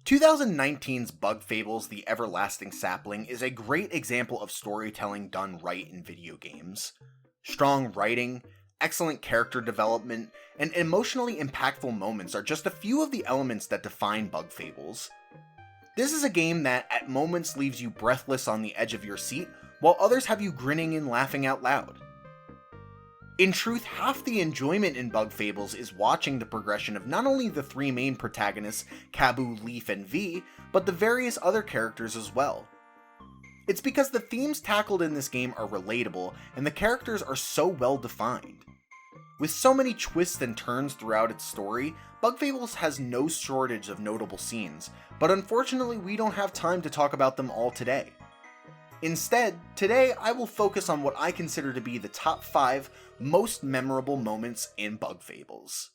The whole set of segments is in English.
2019's Bug Fables: The Everlasting Sapling is a great example of storytelling done right in video games. Strong writing, excellent character development, and emotionally impactful moments are just a few of the elements that define Bug Fables. This is a game that at moments leaves you breathless on the edge of your seat, while others have you grinning and laughing out loud. In truth, half the enjoyment in Bug Fables is watching the progression of not only the three main protagonists, Kabbu, Leif, and V, but the various other characters as well. It's because the themes tackled in this game are relatable, and the characters are so well defined. With so many twists and turns throughout its story, Bug Fables has no shortage of notable scenes, but unfortunately we don't have time to talk about them all today. Instead, today I will focus on what I consider to be the top 5 most memorable moments in Bug Fables.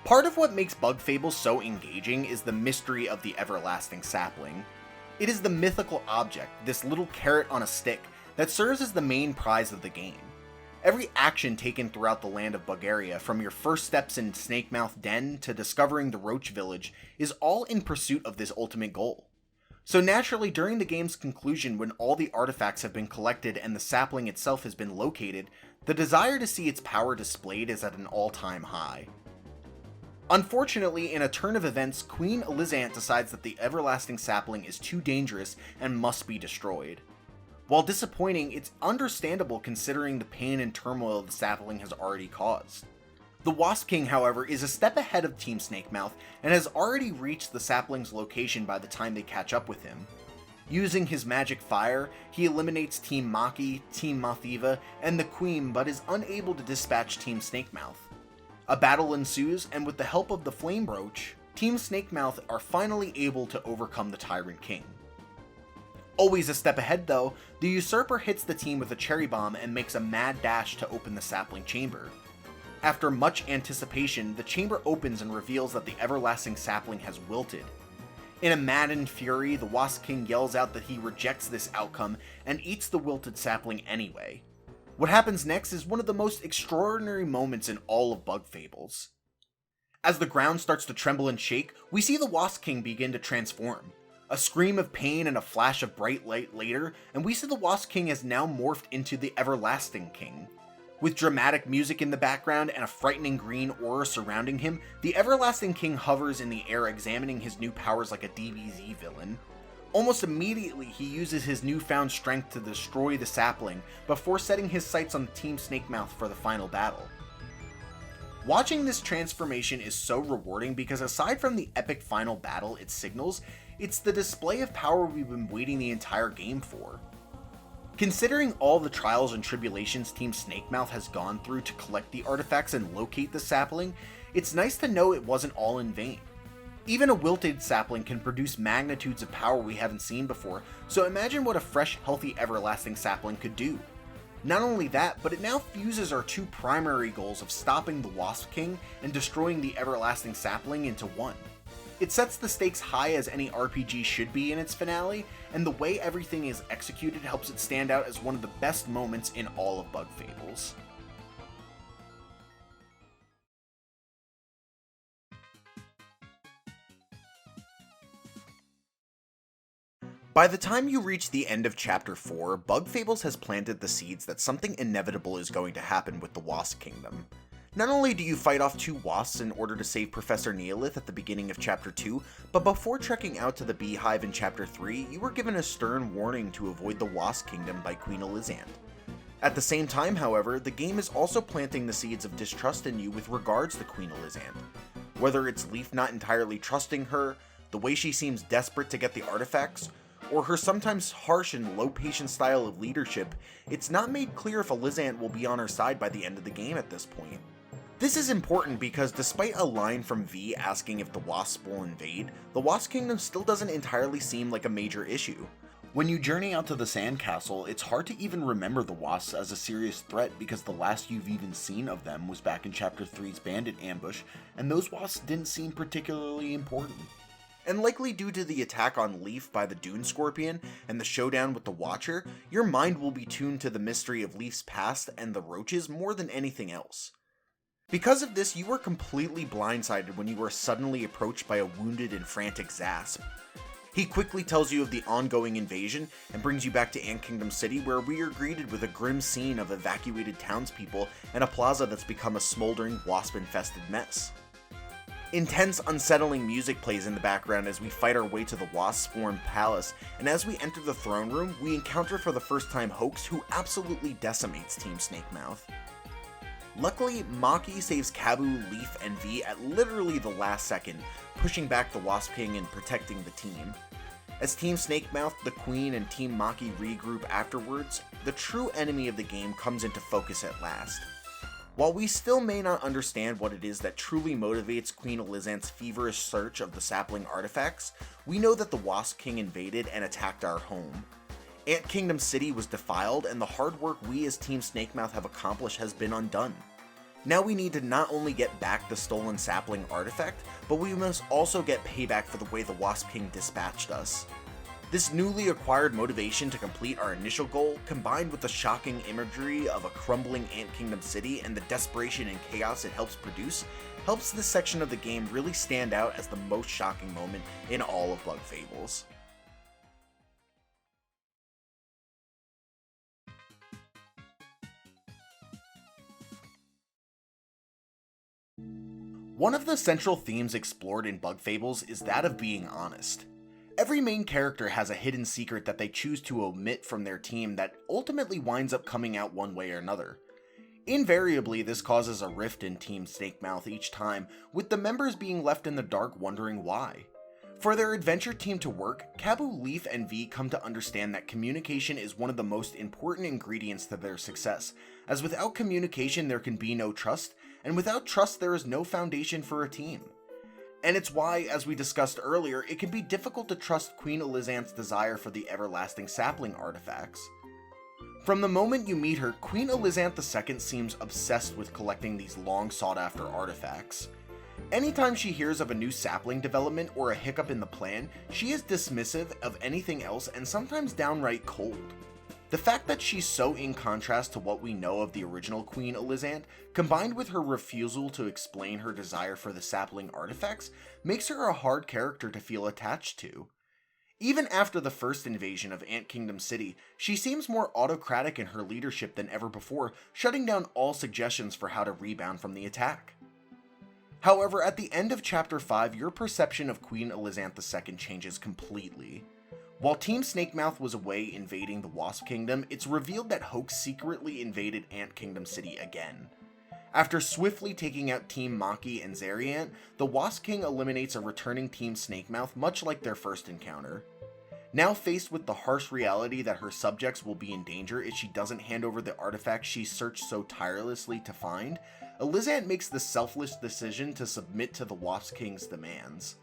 Part of what makes Bug Fables so engaging is the mystery of the Everlasting Sapling. It is the mythical object, this little carrot on a stick, that serves as the main prize of the game. Every action taken throughout the land of Bugaria, from your first steps in Snakemouth Den to discovering the Roach Village, is all in pursuit of this ultimate goal. So naturally, during the game's conclusion, when all the artifacts have been collected and the sapling itself has been located, the desire to see its power displayed is at an all-time high. Unfortunately, in a turn of events, Queen Elizant decides that the Everlasting Sapling is too dangerous and must be destroyed. While disappointing, it's understandable considering the pain and turmoil the sapling has already caused. The Wasp King, however, is a step ahead of Team Snakemouth and has already reached the sapling's location by the time they catch up with him. Using his magic fire, he eliminates Team Maki, Team Mothiva, and the Queen, but is unable to dispatch Team Snakemouth. A battle ensues, and with the help of the Flame Brooch, Team Snakemouth are finally able to overcome the Tyrant King. Always a step ahead though, the Usurper hits the team with a cherry bomb and makes a mad dash to open the sapling chamber. After much anticipation, the chamber opens and reveals that the Everlasting Sapling has wilted. In a maddened fury, the Wasp King yells out that he rejects this outcome and eats the wilted sapling anyway. What happens next is one of the most extraordinary moments in all of Bug Fables. As the ground starts to tremble and shake, we see the Wasp King begin to transform. A scream of pain and a flash of bright light later, and we see the Wasp King has now morphed into the Everlasting King. With dramatic music in the background and a frightening green aura surrounding him, the Everlasting King hovers in the air examining his new powers like a DBZ villain. Almost immediately, he uses his newfound strength to destroy the sapling, before setting his sights on Team Snakemouth for the final battle. Watching this transformation is so rewarding because aside from the epic final battle it signals, it's the display of power we've been waiting the entire game for. Considering all the trials and tribulations Team Snakemouth has gone through to collect the artifacts and locate the sapling, it's nice to know it wasn't all in vain. Even a wilted sapling can produce magnitudes of power we haven't seen before, so imagine what a fresh, healthy Everlasting Sapling could do. Not only that, but it now fuses our two primary goals of stopping the Wasp King and destroying the Everlasting Sapling into one. It sets the stakes high as any RPG should be in its finale, and the way everything is executed helps it stand out as one of the best moments in all of Bug Fables. By the time you reach the end of Chapter 4, Bug Fables has planted the seeds that something inevitable is going to happen with the Wasp Kingdom. Not only do you fight off 2 wasps in order to save Professor Neolith at the beginning of Chapter 2, but before trekking out to the Beehive in Chapter 3, you were given a stern warning to avoid the Wasp Kingdom by Queen Elizant. At the same time, however, the game is also planting the seeds of distrust in you with regards to Queen Elizant. Whether it's Leif not entirely trusting her, the way she seems desperate to get the artifacts, or her sometimes harsh and low-patience style of leadership, it's not made clear if Elizant will be on her side by the end of the game at this point. This is important because despite a line from V asking if the Wasps will invade, the Wasp Kingdom still doesn't entirely seem like a major issue. When you journey out to the Sandcastle, it's hard to even remember the Wasps as a serious threat because the last you've even seen of them was back in Chapter 3's bandit ambush, and those Wasps didn't seem particularly important. And likely due to the attack on Leif by the Dune Scorpion and the showdown with the Watcher, your mind will be tuned to the mystery of Leif's past and the roaches more than anything else. Because of this, you are completely blindsided when you are suddenly approached by a wounded and frantic Zasp. He quickly tells you of the ongoing invasion and brings you back to Ant Kingdom City, where we are greeted with a grim scene of evacuated townspeople and a plaza that's become a smoldering, wasp-infested mess. Intense, unsettling music plays in the background as we fight our way to the wasp-swarmed palace, and as we enter the throne room, we encounter for the first time Hoax, who absolutely decimates Team Snakemouth. Luckily, Maki saves Kabu, Leif, and V at literally the last second, pushing back the Wasp King and protecting the team. As Team Snakemouth, the Queen, and Team Maki regroup afterwards, the true enemy of the game comes into focus at last. While we still may not understand what it is that truly motivates Queen Elizant's feverish search of the sapling artifacts, we know that the Wasp King invaded and attacked our home. Ant Kingdom City was defiled, and the hard work we as Team Snakemouth have accomplished has been undone. Now we need to not only get back the stolen sapling artifact, but we must also get payback for the way the Wasp King dispatched us. This newly acquired motivation to complete our initial goal, combined with the shocking imagery of a crumbling Ant Kingdom City and the desperation and chaos it helps produce, helps this section of the game really stand out as the most shocking moment in all of Bug Fables. One of the central themes explored in Bug Fables is that of being honest. Every main character has a hidden secret that they choose to omit from their team that ultimately winds up coming out one way or another. Invariably, this causes a rift in Team Snakemouth each time, with the members being left in the dark wondering why. For their adventure team to work, Kabu, Leif, and V come to understand that communication is one of the most important ingredients to their success, as without communication there can be no trust, and without trust there is no foundation for a team. And it's why, as we discussed earlier, it can be difficult to trust Queen Elizant's desire for the everlasting sapling artifacts. From the moment you meet her, Queen Elizant II seems obsessed with collecting these long sought after artifacts. Anytime she hears of a new sapling development or a hiccup in the plan, she is dismissive of anything else and sometimes downright cold. The fact that she's so in contrast to what we know of the original Queen Elizant, combined with her refusal to explain her desire for the sapling artifacts, makes her a hard character to feel attached to. Even after the first invasion of Ant Kingdom City, she seems more autocratic in her leadership than ever before, shutting down all suggestions for how to rebound from the attack. However, at the end of Chapter 5, your perception of Queen Elizant II changes completely. While Team Snakemouth was away invading the Wasp Kingdom, it's revealed that Hoax secretly invaded Ant Kingdom City again. After swiftly taking out Team Maki and Zariant, the Wasp King eliminates a returning Team Snakemouth much like their first encounter. Now faced with the harsh reality that her subjects will be in danger if she doesn't hand over the artifact she searched so tirelessly to find, Elizant makes the selfless decision to submit to the Wasp King's demands.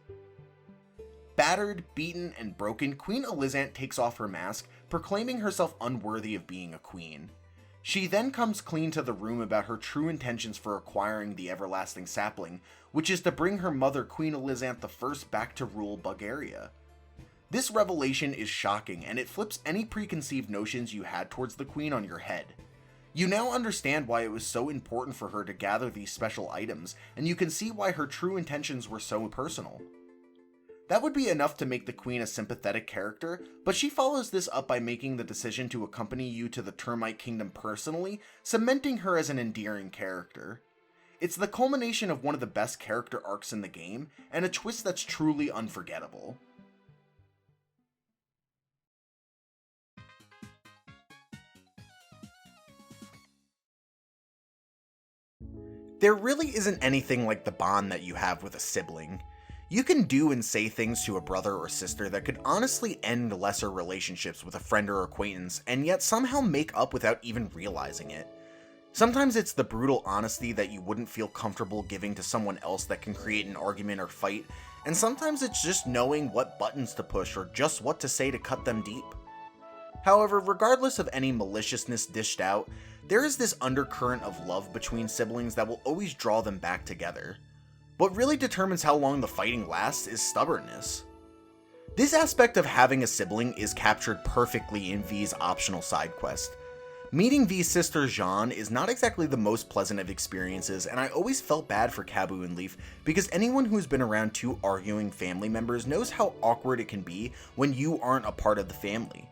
Battered, beaten, and broken, Queen Elizant takes off her mask, proclaiming herself unworthy of being a queen. She then comes clean to the room about her true intentions for acquiring the everlasting sapling, which is to bring her mother Queen Elizant I back to rule Bulgaria. This revelation is shocking, and it flips any preconceived notions you had towards the queen on your head. You now understand why it was so important for her to gather these special items, and you can see why her true intentions were so personal. That would be enough to make the queen a sympathetic character, but she follows this up by making the decision to accompany you to the Termite Kingdom personally, cementing her as an endearing character. It's the culmination of one of the best character arcs in the game, and a twist that's truly unforgettable. There really isn't anything like the bond that you have with a sibling. You can do and say things to a brother or sister that could honestly end lesser relationships with a friend or acquaintance, and yet somehow make up without even realizing it. Sometimes it's the brutal honesty that you wouldn't feel comfortable giving to someone else that can create an argument or fight, and sometimes it's just knowing what buttons to push or just what to say to cut them deep. However, regardless of any maliciousness dished out, there is this undercurrent of love between siblings that will always draw them back together. What really determines how long the fighting lasts is stubbornness. This aspect of having a sibling is captured perfectly in V's optional side quest. Meeting V's sister Jeanne is not exactly the most pleasant of experiences, and I always felt bad for Kabbu and Leif because anyone who's been around two arguing family members knows how awkward it can be when you aren't a part of the family.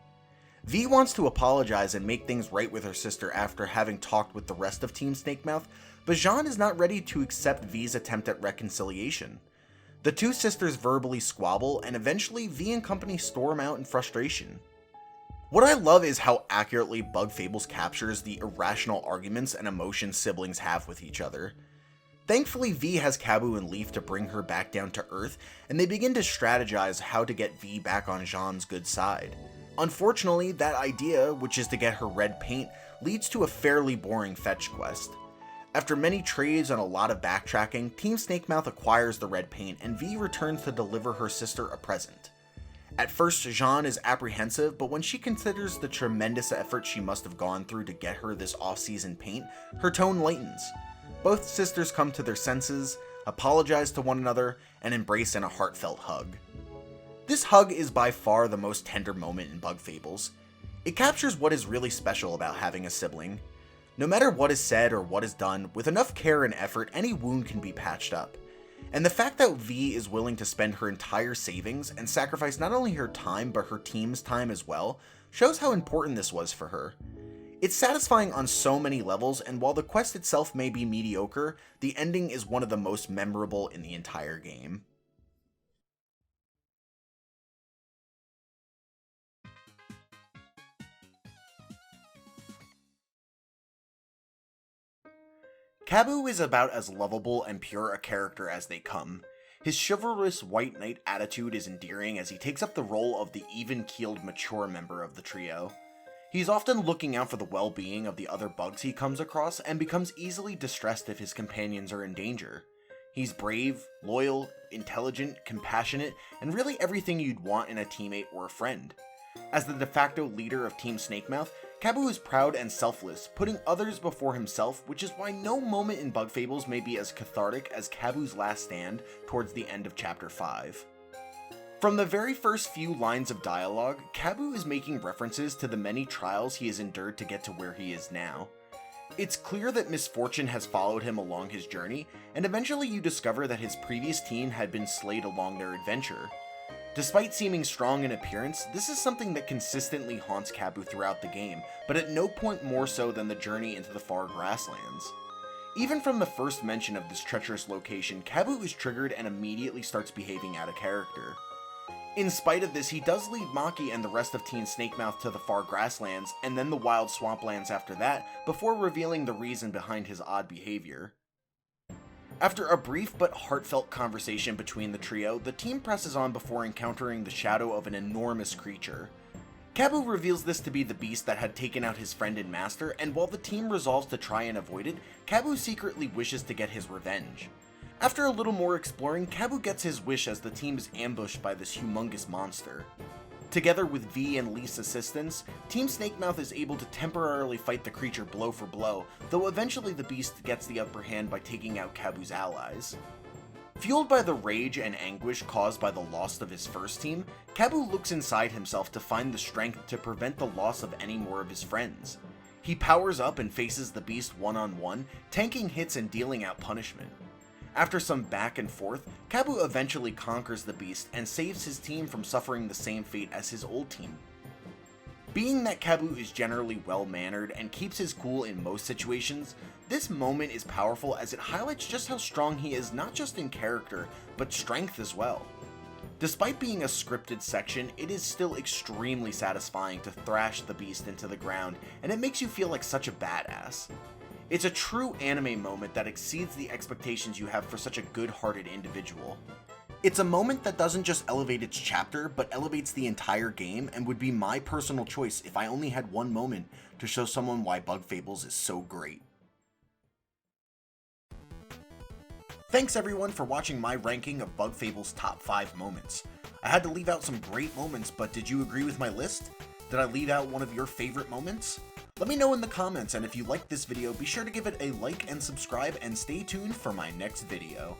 V wants to apologize and make things right with her sister after having talked with the rest of Team Snakemouth, but Jeanne is not ready to accept V's attempt at reconciliation. The two sisters verbally squabble, and eventually V and company storm out in frustration. What I love is how accurately Bug Fables captures the irrational arguments and emotions siblings have with each other. Thankfully, V has Kabbu and Leif to bring her back down to earth, and they begin to strategize how to get V back on Jeanne's good side. Unfortunately, that idea, which is to get her red paint, leads to a fairly boring fetch quest. After many trades and a lot of backtracking, Team Snakemouth acquires the red paint, and V returns to deliver her sister a present. At first, Jeanne is apprehensive, but when she considers the tremendous effort she must have gone through to get her this off-season paint, her tone lightens. Both sisters come to their senses, apologize to one another, and embrace in a heartfelt hug. This hug is by far the most tender moment in Bug Fables. It captures what is really special about having a sibling. No matter what is said or what is done, with enough care and effort, any wound can be patched up. And the fact that V is willing to spend her entire savings and sacrifice not only her time but her team's time as well shows how important this was for her. It's satisfying on so many levels, and while the quest itself may be mediocre, the ending is one of the most memorable in the entire game. Kabbu is about as lovable and pure a character as they come. His chivalrous white knight attitude is endearing as he takes up the role of the even-keeled mature member of the trio. He's often looking out for the well-being of the other bugs he comes across and becomes easily distressed if his companions are in danger. He's brave, loyal, intelligent, compassionate, and really everything you'd want in a teammate or a friend. As the de facto leader of Team Snakemouth, Kabbu is proud and selfless, putting others before himself, which is why no moment in Bug Fables may be as cathartic as Kabbu's last stand towards the end of Chapter 5. From the very first few lines of dialogue, Kabbu is making references to the many trials he has endured to get to where he is now. It's clear that misfortune has followed him along his journey, and eventually you discover that his previous team had been slayed along their adventure. Despite seeming strong in appearance, this is something that consistently haunts Kabbu throughout the game, but at no point more so than the journey into the far grasslands. Even from the first mention of this treacherous location, Kabbu is triggered and immediately starts behaving out of character. In spite of this, he does lead Maki and the rest of Team Snakemouth to the far grasslands, and then the wild swamplands after that, before revealing the reason behind his odd behavior. After a brief but heartfelt conversation between the trio, the team presses on before encountering the shadow of an enormous creature. Kabbu reveals this to be the beast that had taken out his friend and master, and while the team resolves to try and avoid it, Kabbu secretly wishes to get his revenge. After a little more exploring, Kabbu gets his wish as the team is ambushed by this humongous monster. Together with V and Leif's assistance, Team Snakemouth is able to temporarily fight the creature blow for blow, though eventually the beast gets the upper hand by taking out Kabbu's allies. Fueled by the rage and anguish caused by the loss of his first team, Kabbu looks inside himself to find the strength to prevent the loss of any more of his friends. He powers up and faces the beast one-on-one, tanking hits and dealing out punishment. After some back and forth, Kabbu eventually conquers the beast and saves his team from suffering the same fate as his old team. Being that Kabbu is generally well-mannered and keeps his cool in most situations, this moment is powerful as it highlights just how strong he is not just in character, but strength as well. Despite being a scripted section, it is still extremely satisfying to thrash the beast into the ground, and it makes you feel like such a badass. It's a true anime moment that exceeds the expectations you have for such a good-hearted individual. It's a moment that doesn't just elevate its chapter, but elevates the entire game, and would be my personal choice if I only had one moment to show someone why Bug Fables is so great. Thanks everyone for watching my ranking of Bug Fables' top 5 moments. I had to leave out some great moments, but did you agree with my list? Did I leave out one of your favorite moments? Let me know in the comments, and if you liked this video, be sure to give it a like and subscribe, and stay tuned for my next video.